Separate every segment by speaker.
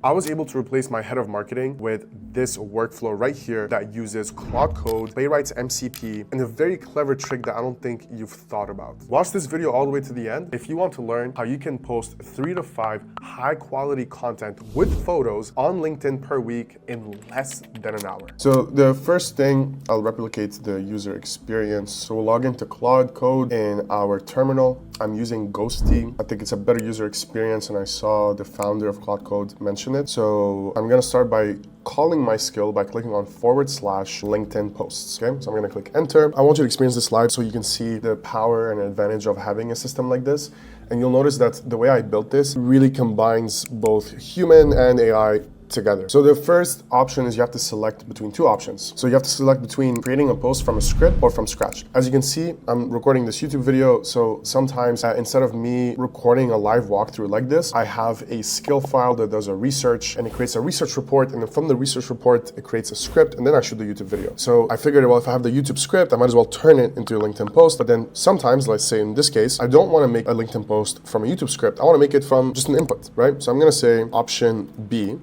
Speaker 1: I was able to replace my head of marketing with this workflow right here that uses Claude Code, Playwright's MCP, and a very clever trick that I don't think you've thought about. Watch this video all the way to the end if you want to learn how you can post 3 to 5 high quality content with photos on LinkedIn per week in less than an hour. So the first thing, I'll replicate the user experience. So we'll log into Claude Code in our terminal. I'm using Ghosty. I think it's a better user experience, and I saw the founder of Claude Code mention it. So I'm gonna start by calling my skill by clicking on /LinkedIn posts, okay? So I'm gonna click enter. I want you to experience this live so you can see the power and advantage of having a system like this. And you'll notice that the way I built this really combines both human and AI together. So the first option is you have to select between 2 options. So you have to select between creating a post from a script or from scratch. As you can see, I'm recording this YouTube video, so sometimes instead of me recording a live walkthrough like this, I have a skill file that does a research, and it creates a research report, and then from the research report, it creates a script, and then I shoot the YouTube video. So I figured, well, if I have the YouTube script, I might as well turn it into a LinkedIn post. But then sometimes, let's say in this case, I don't want to make a LinkedIn post from a YouTube script. I want to make it from just an input, right? So I'm going to say option B.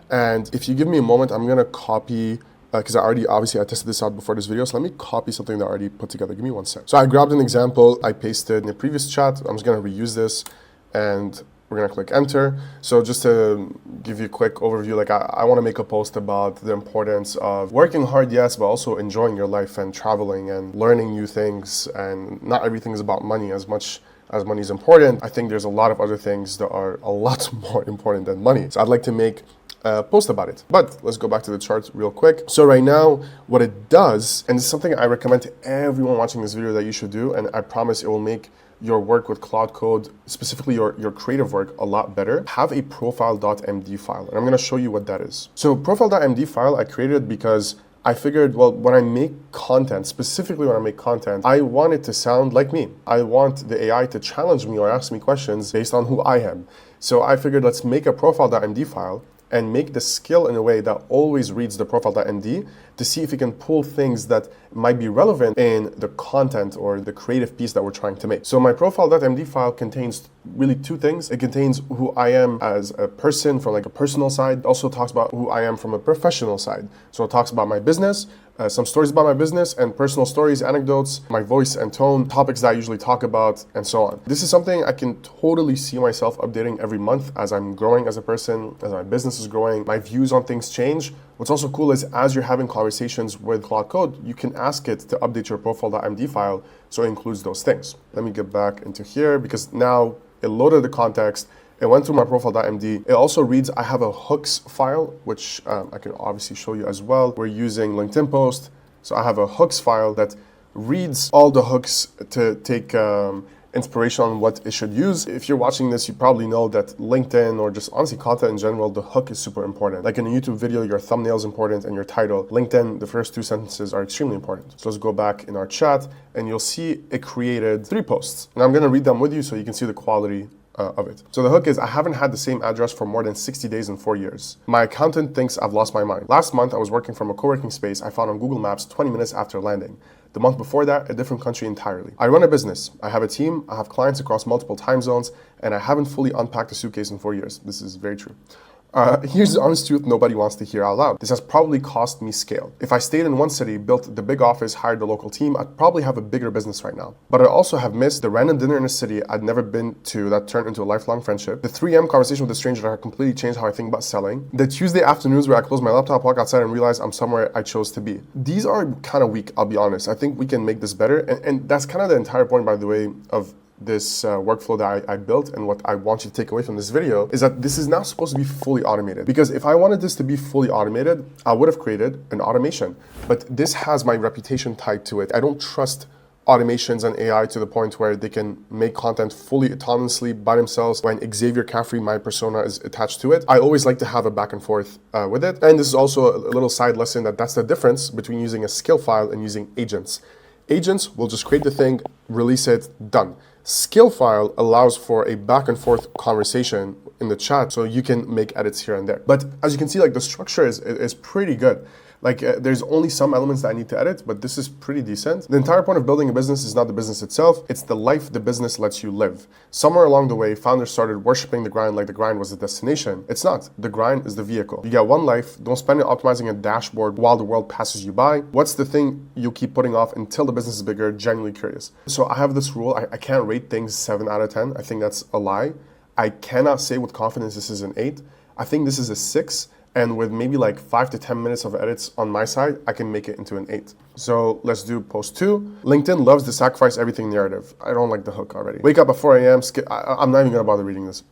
Speaker 1: And if you give me a moment, I'm gonna copy, because I tested this out before this video, so let me copy something that I already put together. Give me 1 sec. So I grabbed an example, I pasted in the previous chat. I'm just gonna reuse this, and we're gonna click enter. So just to give you a quick overview, like I wanna make a post about the importance of working hard, yes, but also enjoying your life and traveling and learning new things. And not everything is about money. As much as money is important, I think there's a lot of other things that are a lot more important than money. So I'd like to make post about it. But let's go back to the chart real quick. So right now, what it does, and it's something I recommend to everyone watching this video that you should do, and I promise it will make your work with Claude Code, specifically your creative work, a lot better. Have a profile.md file, and I'm gonna show you what that is. So profile.md file, I created because I figured, well, when I make content, specifically when I make content, I want it to sound like me. I want the AI to challenge me or ask me questions based on who I am. So I figured, let's make a profile.md file and make the skill in a way that always reads the profile.md to see if you can pull things that might be relevant in the content or the creative piece that we're trying to make. So my profile.md file contains really 2 things. It contains who I am as a person from like a personal side. It also talks about who I am from a professional side. So it talks about my business, some stories about my business, and personal stories, anecdotes, my voice and tone, topics that I usually talk about, and so on. This is something I can totally see myself updating every month as I'm growing as a person, as my business is growing, my views on things change. What's also cool is as you're having conversations with Claude Code, you can ask it to update your profile.md file so it includes those things. Let me get back into here because now it loaded the context. It went through my profile.md. It also reads, I have a hooks file, which I can obviously show you as well. We're using LinkedIn post. So I have a hooks file that reads all the hooks to take inspiration on what it should use. If you're watching this, you probably know that LinkedIn, or just honestly content in general, the hook is super important. Like in a YouTube video, your thumbnail is important and your title. LinkedIn, the first 2 sentences are extremely important. So let's go back in our chat and you'll see it created 3 posts. And I'm gonna read them with you so you can see the quality of it. So the hook is, I haven't had the same address for more than 60 days and 4 years. My accountant thinks I've lost my mind. Last month, I was working from a co-working space I found on Google Maps 20 minutes after landing. The month before that, a different country entirely. I run a business. I have a team. I have clients across multiple time zones, and I haven't fully unpacked a suitcase in 4 years. This is very true. Here's the honest truth nobody wants to hear out loud. This has probably cost me scale. If I stayed in one city, built the big office, hired the local team, I'd probably have a bigger business right now. But I also have missed the random dinner in a city I'd never been to that turned into a lifelong friendship, the 3 a.m. conversation with a stranger that completely changed how I think about selling, the Tuesday afternoons where I close my laptop, walk outside, and realize I'm somewhere I chose to be. These are kind of weak, I'll be honest. I think we can make this better. And that's kind of the entire point, by the way, of this workflow that I built, and what I want you to take away from this video is that this is now supposed to be fully automated. Because if I wanted this to be fully automated, I would have created an automation. But this has my reputation tied to it. I don't trust automations and AI to the point where they can make content fully autonomously by themselves when Xavier Caffrey, my persona, is attached to it. I always like to have a back and forth with it. And this is also a little side lesson that's the difference between using a skill file and using agents. Agents will just create the thing, release it, done. Skill file allows for a back and forth conversation in the chat, so you can make edits here and there. But as you can see, like the structure is pretty good. Like there's only some elements that I need to edit, but this is pretty decent. The entire point of building a business is not the business itself, it's the life the business lets you live. Somewhere along the way, founders started worshiping the grind like the grind was the destination. It's not. The grind is the vehicle. You get one life, don't spend it optimizing a dashboard while the world passes you by. What's the thing you keep putting off until the business is bigger? Genuinely curious. So I have this rule, I can't rate things 7 out of 10. I think that's a lie. I cannot say with confidence this is an 8. I think this is a 6. And with maybe like 5 to 10 minutes of edits on my side, I can make it into an 8. So let's do post 2. LinkedIn loves the sacrifice everything narrative. I don't like the hook already. Wake up at 4 a.m. I'm not even gonna bother reading this.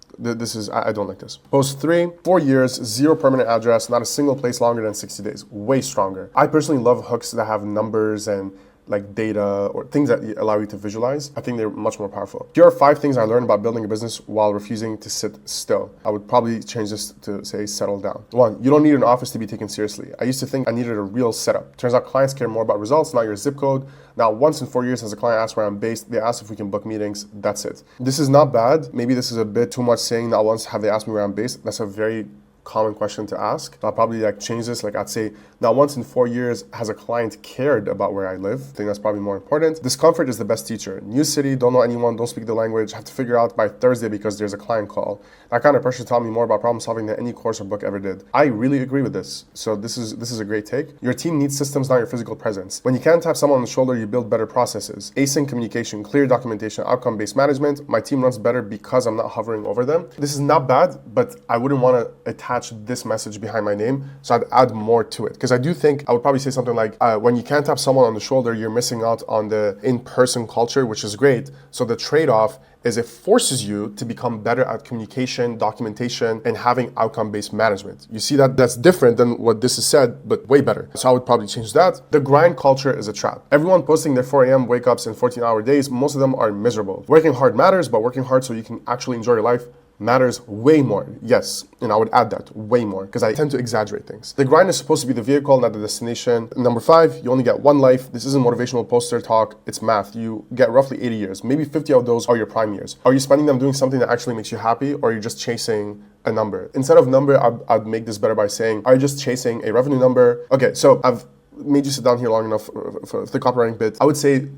Speaker 1: I don't like this. Post 3, 4 years, 0 permanent address, not a single place longer than 60 days. Way stronger. I personally love hooks that have numbers and like data or things that allow you to visualize. I think they're much more powerful. Here are 5 things I learned about building a business while refusing to sit still. I would probably change this to say settle down. 1, you don't need an office to be taken seriously. I used to think I needed a real setup. Turns out clients care more about results, not your zip code. Now, once in 4 years, as a client asks where I'm based, they ask if we can book meetings, that's it. This is not bad. Maybe this is a bit too much saying not once have they asked me where I'm based. That's a very common question to ask. I'll probably like change this. Like I'd say, now once in 4 years, has a client cared about where I live? I think that's probably more important. Discomfort is the best teacher. New city, don't know anyone, don't speak the language, have to figure out by Thursday because there's a client call. That kind of pressure taught me more about problem solving than any course or book ever did. I really agree with this. So this is a great take. Your team needs systems, not your physical presence. When you can't tap someone on the shoulder, you build better processes. Async communication, clear documentation, outcome-based management. My team runs better because I'm not hovering over them. This is not bad, but I wouldn't want to attach this message behind my name, so I'd add more to it. Because I do think I would probably say something like, when you can't tap someone on the shoulder, you're missing out on the in-person culture, which is great. So the trade-off is it forces you to become better at communication, documentation, and having outcome-based management. You see that that's different than what this is said, but way better. So I would probably change that. The grind culture is a trap. Everyone posting their 4 a.m. wake-ups and 14-hour days, most of them are miserable. Working hard matters, but working hard so you can actually enjoy your life matters way more. Yes, and I would add that way more because I tend to exaggerate things. The grind is supposed to be the vehicle, not the destination. Number 5, you only get one life. This isn't motivational poster talk, it's math. You get roughly 80 years. Maybe 50 of those are your prime years. Are you spending them doing something that actually makes you happy, or are you just chasing a number? Instead of number, I'd make this better by saying, are you just chasing a revenue number? Okay, so I've made you sit down here long enough for the copywriting bit. I would say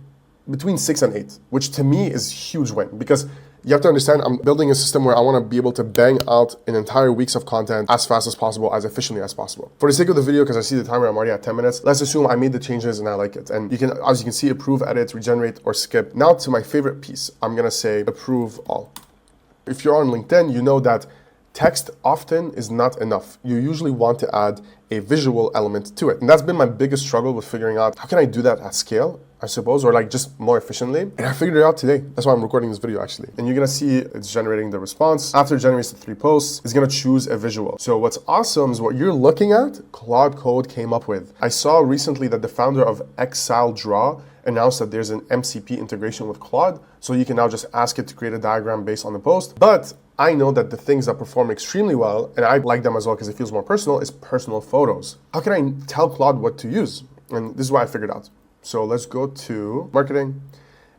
Speaker 1: between 6 and 8, which to me is a huge win, because you have to understand, I'm building a system where I want to be able to bang out an entire weeks of content as fast as possible, as efficiently as possible. For the sake of the video, because I see the timer, I'm already at 10 minutes. Let's assume I made the changes and I like it. And you can, as you can see, approve, edit, regenerate, or skip. Now to my favorite piece, I'm going to say approve all. If you're on LinkedIn, you know that text often is not enough. You usually want to add a visual element to it. And that's been my biggest struggle with figuring out how can I do that at scale, I suppose, or like just more efficiently. And I figured it out today. That's why I'm recording this video actually. And you're gonna see it's generating the response. After it generates the 3 posts, it's gonna choose a visual. So what's awesome is what you're looking at, Claude Code came up with. I saw recently that the founder of Exile Draw announced that there's an MCP integration with Claude. So you can now just ask it to create a diagram based on the post. But I know that the things that perform extremely well, and I like them as well because it feels more personal, is personal photos. How can I tell Claude what to use? And this is what I figured out. So let's go to marketing,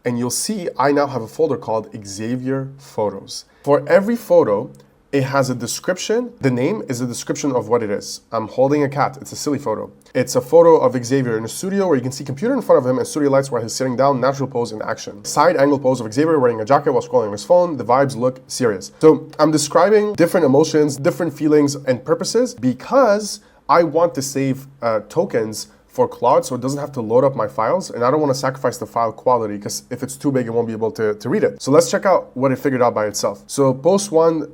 Speaker 1: and you'll see I now have a folder called Xavier Photos. For every photo, it has a description. The name is a description of what it is. I'm holding a cat. It's a silly photo. It's a photo of Xavier in a studio where you can see computer in front of him and studio lights where he's sitting down, natural pose in action. Side angle pose of Xavier wearing a jacket while scrolling on his phone. The vibes look serious. So I'm describing different emotions, different feelings and purposes because I want to save tokens for Claude so it doesn't have to load up my files, and I don't want to sacrifice the file quality because if it's too big, it won't be able to read it. So let's check out what it figured out by itself. So post 1,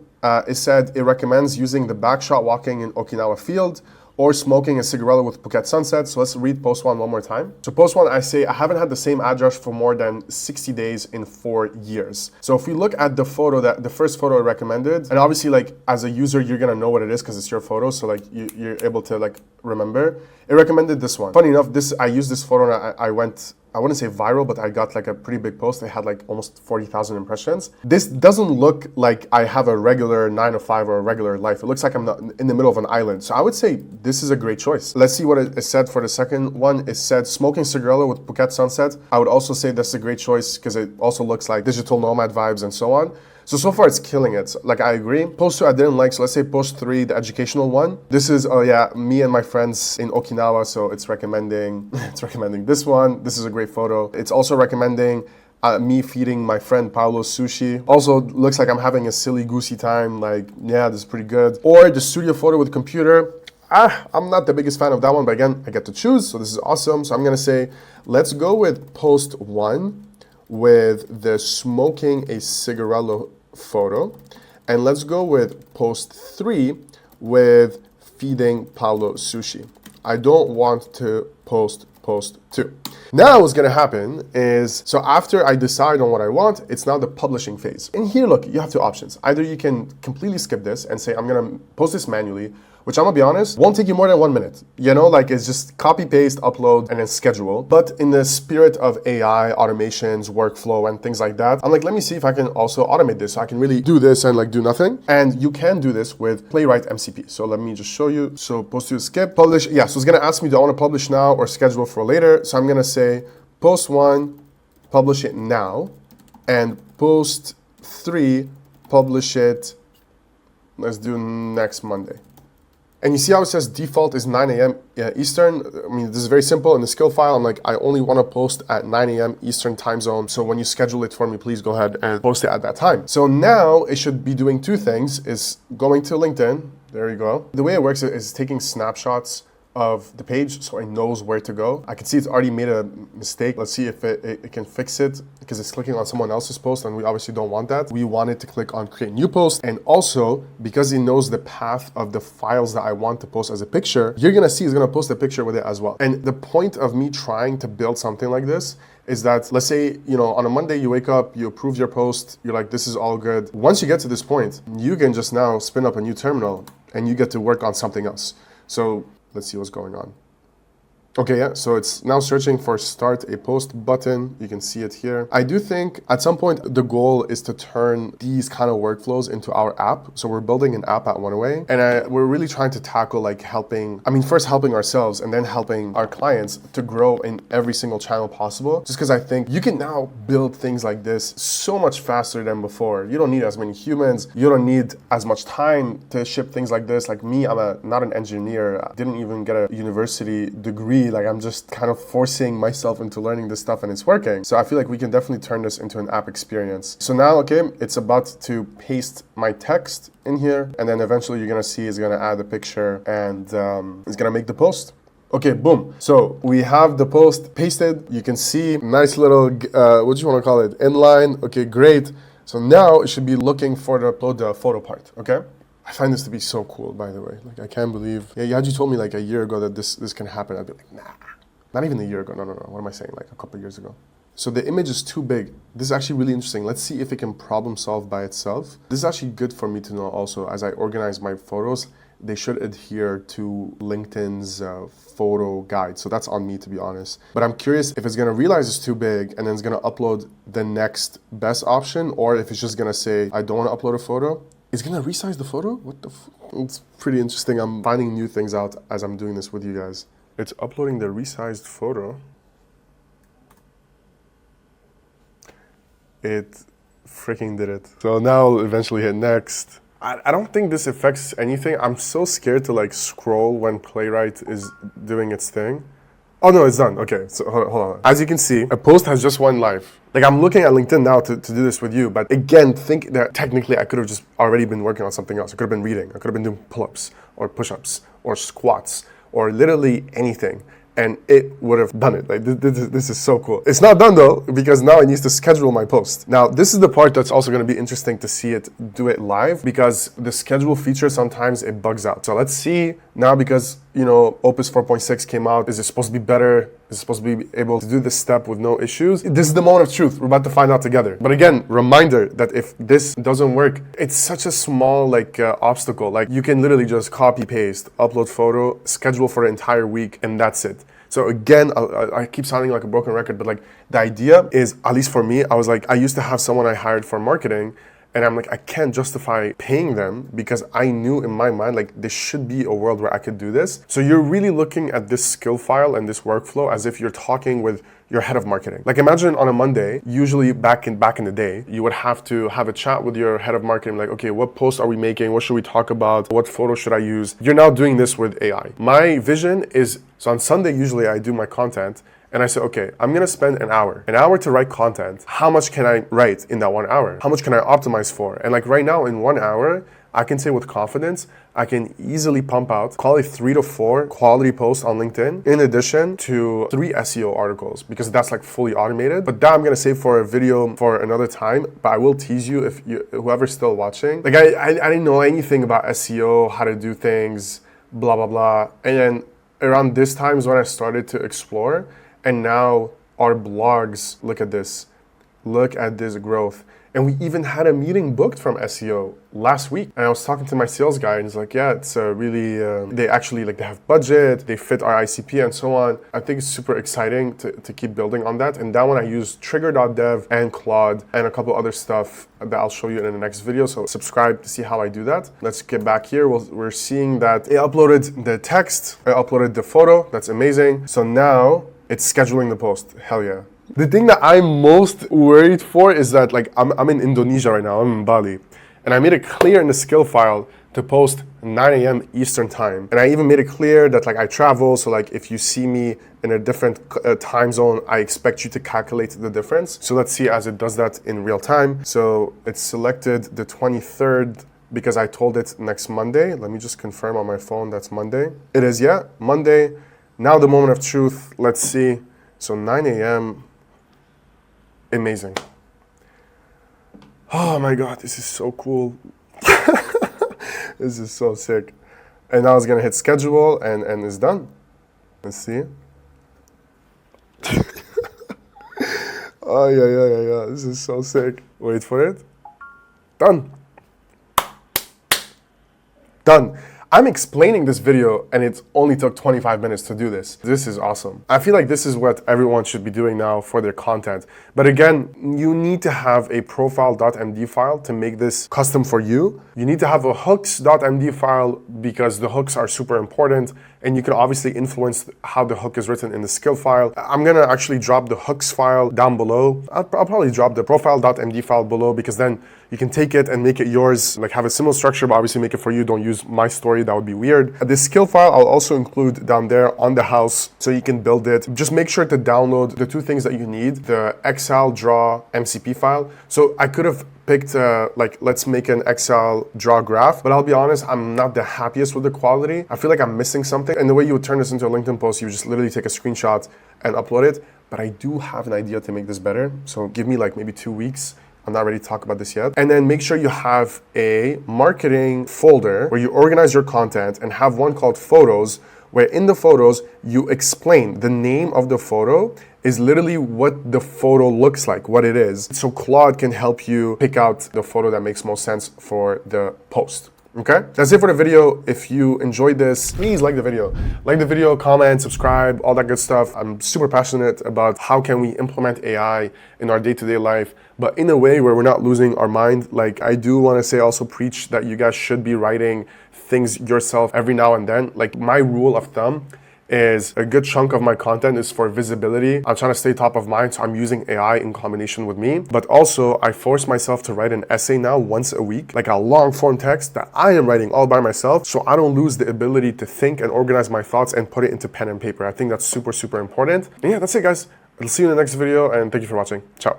Speaker 1: it said it recommends using the backshot walking in Okinawa field or smoking a cigarette with Phuket sunset. So let's read post 1 more time. So post 1, I say, I haven't had the same address for more than 60 days in 4 years. So if we look at the photo, the first photo it recommended, and obviously like as a user, you're gonna know what it is because it's your photo. So like you're able to like remember. It recommended this one. Funny enough, I used this photo and I went I wouldn't say viral, but I got like a pretty big post. It had like almost 40,000 impressions. This doesn't look like I have a regular 9 to 5 or a regular life. It looks like I'm not in the middle of an island. So I would say this is a great choice. Let's see what it said for the second one. It said smoking cigarillo with Phuket sunset. I would also say that's a great choice because it also looks like digital nomad vibes and so on. So far it's killing it. Like, I agree. Post 2 I didn't like, so let's say post 3, the educational one. This is, oh yeah, me and my friends in Okinawa, so it's recommending this one. This is a great photo. It's also recommending me feeding my friend Paolo sushi. Also looks like I'm having a silly goosey time. Like, yeah, this is pretty good. Or the studio photo with computer. I'm not the biggest fan of that one, but again, I get to choose, so this is awesome. So I'm gonna say, let's go with post 1 with the smoking a cigarillo photo, and let's go with post 3 with feeding Paolo sushi. I don't want to post 2. Now what's gonna happen is, so after I decide on what I want, it's now the publishing phase. And here, look, you have 2 options. Either you can completely skip this and say, I'm gonna post this manually, which I'm gonna be honest, won't take you more than 1 minute. You know, like, it's just copy, paste, upload, and then schedule. But in the spirit of AI, automations, workflow, and things like that, I'm like, let me see if I can also automate this so I can really do this and like do nothing. And you can do this with Playwright MCP. So let me just show you. So post to skip, publish. Yeah, so it's gonna ask me, do I wanna publish now or schedule for later? So I'm gonna say post 1, publish it now, and post 3, publish it, let's do next Monday. And you see how it says default is 9 a.m. Eastern? I mean, this is very simple. In the skill file, I'm like, I only want to post at 9 a.m. Eastern time zone. So when you schedule it for me, please go ahead and post it at that time. So now it should be doing 2 things, is going to LinkedIn. There you go. The way it works is taking snapshots of the page so it knows where to go. I can see it's already made a mistake. Let's see if it can fix it, because it's clicking on someone else's post and we obviously don't want that. We want it to click on create new post. And also, because it knows the path of the files that I want to post as a picture, you're gonna see it's gonna post a picture with it as well. And the point of me trying to build something like this is that, let's say, you know, on a Monday you wake up, you approve your post, you're like, this is all good. Once you get to this point, you can just now spin up a new terminal and you get to work on something else. So let's see what's going on. Okay, yeah, so it's now searching for start a post button. You can see it here. I do think at some point the goal is to turn these kind of workflows into our app. So we're building an app at OneAway, and we're really trying to tackle like first helping ourselves and then helping our clients to grow in every single channel possible. Just because I think you can now build things like this so much faster than before. You don't need as many humans. You don't need as much time to ship things like this. Like me, I'm not an engineer. I didn't even get a university degree. Like, I'm just kind of forcing myself into learning this stuff and it's working. So I feel like we can definitely turn this into an app experience. So now, okay, it's about to paste my text in here, and then eventually you're gonna see it's gonna add a picture and it's gonna make the post. Okay, boom. So we have the post pasted. You can see nice little, what do you wanna call it? Inline. Okay, great. So now it should be looking for the upload the photo part, okay? I find this to be so cool, by the way. Like, I can't believe, yeah, had you told me like a year ago that this can happen, I'd be like, nah. Not even a year ago, no. What am I saying? Like a couple of years ago. So the image is too big. This is actually really interesting. Let's see if it can problem solve by itself. This is actually good for me to know also. As I organize my photos, they should adhere to LinkedIn's photo guide. So that's on me, to be honest. But I'm curious if it's gonna realize it's too big and then it's gonna upload the next best option, or if it's just gonna say, I don't wanna upload a photo. It's gonna resize the photo? What the It's pretty interesting. I'm finding new things out as I'm doing this with you guys. It's uploading the resized photo. It freaking did it. So now I'll eventually hit next. I don't think this affects anything. I'm so scared to like scroll when Playwright is doing its thing. Oh no, it's done. Okay, so hold on. As you can see, a post has just went live. Like, I'm looking at LinkedIn now to do this with you, but again, think that technically I could have just already been working on something else. I could have been reading. I could have been doing pull-ups or push-ups or squats or literally anything, and it would have done it. Like, this is so cool. It's not done though, because now it needs to schedule my post. Now, this is the part that's also gonna be interesting to see it do it live, because the schedule feature, sometimes it bugs out. So let's see now, because, you know, Opus 4.6 came out. Is it supposed to be better? Is it supposed to be able to do this step with no issues? This is the moment of truth. We're about to find out together. But again, reminder that if this doesn't work, it's such a small obstacle. Like, you can literally just copy paste, upload photo, schedule for the entire week, and that's it. So again, I keep sounding like a broken record, but like the idea is, at least for me, I was like, I used to have someone I hired for marketing, and I'm like, I can't justify paying them because I knew in my mind, like, there should be a world where I could do this. So you're really looking at this skill file and this workflow as if you're talking with your head of marketing. Like, imagine on a Monday, usually back in the day, you would have to have a chat with your head of marketing, like, okay, what post are we making? What should we talk about? What photo should I use? You're now doing this with AI. My vision is, so on Sunday, usually I do my content, and I say, okay, I'm gonna spend an hour to write content. How much can I write in that 1 hour? How much can I optimize for? And like right now in 1 hour, I can say with confidence, I can easily pump out, call it 3 to 4 quality posts on LinkedIn, in addition to 3 SEO articles, because that's like fully automated. But that I'm gonna save for a video for another time, but I will tease you, if you, whoever's still watching, like I didn't know anything about SEO, how to do things, blah, blah, blah. And then around this time is when I started to explore. And now our blogs, look at this growth. And we even had a meeting booked from SEO last week. And I was talking to my sales guy and he's like, yeah, it's really, they actually like, they have budget, they fit our ICP and so on. I think it's super exciting to keep building on that. And that one I use trigger.dev and Claude and a couple other stuff that I'll show you in the next video. So subscribe to see how I do that. Let's get back here. We're seeing that I uploaded the text, I uploaded the photo. That's amazing. So now it's scheduling the post. Hell yeah. The thing that I'm most worried for is that like I'm in Indonesia right now, I'm in Bali, and I made it clear in the skill file to post 9 a.m. Eastern time. And I even made it clear that like I travel, so like if you see me in a different time zone, I expect you to calculate the difference. So let's see as it does that in real time. So it's selected the 23rd because I told it next Monday. Let me just confirm on my phone that's Monday. It is, yeah, Monday. Now the moment of truth, let's see. So 9 a.m. Amazing. Oh my God, this is so cool. This is so sick. And now it's gonna hit schedule and it's done. Let's see. Oh yeah. This is so sick. Wait for it. Done. Done. I'm explaining this video and it only took 25 minutes to do this. This is awesome. I feel like this is what everyone should be doing now for their content. But again, you need to have a profile.md file to make this custom for you. You need to have a hooks.md file because the hooks are super important and you can obviously influence how the hook is written in the skill file. I'm gonna actually drop the hooks file down below. I'll probably drop the profile.md file below because then you can take it and make it yours, like have a similar structure, but obviously make it for you. Don't use my story, that would be weird. This skill file I'll also include down there on the house so you can build it. Just make sure to download the 2 things that you need, the Excel draw MCP file. So I could have picked like, let's make an Excel draw graph, but I'll be honest, I'm not the happiest with the quality. I feel like I'm missing something. And the way you would turn this into a LinkedIn post, you just literally take a screenshot and upload it. But I do have an idea to make this better. So give me like maybe 2 weeks. I'm not ready to talk about this yet. And then make sure you have a marketing folder where you organize your content and have one called photos, where in the photos, you explain the name of the photo is literally what the photo looks like, what it is. So Claude can help you pick out the photo that makes most sense for the post. Okay, that's it for the video. If you enjoyed this, please like the video. Like the video, comment, subscribe, all that good stuff. I'm super passionate about how can we implement AI in our day-to-day life, but in a way where we're not losing our mind. Like I do want to say, also preach that you guys should be writing things yourself every now and then. Like my rule of thumb is a good chunk of my content is for visibility. I'm trying to stay top of mind, so I'm using AI in combination with me. But also, I force myself to write an essay now once a week, like a long form text that I am writing all by myself, so I don't lose the ability to think and organize my thoughts and put it into pen and paper. I think that's super, super important. And yeah, that's it, guys. I'll see you in the next video, and thank you for watching. Ciao.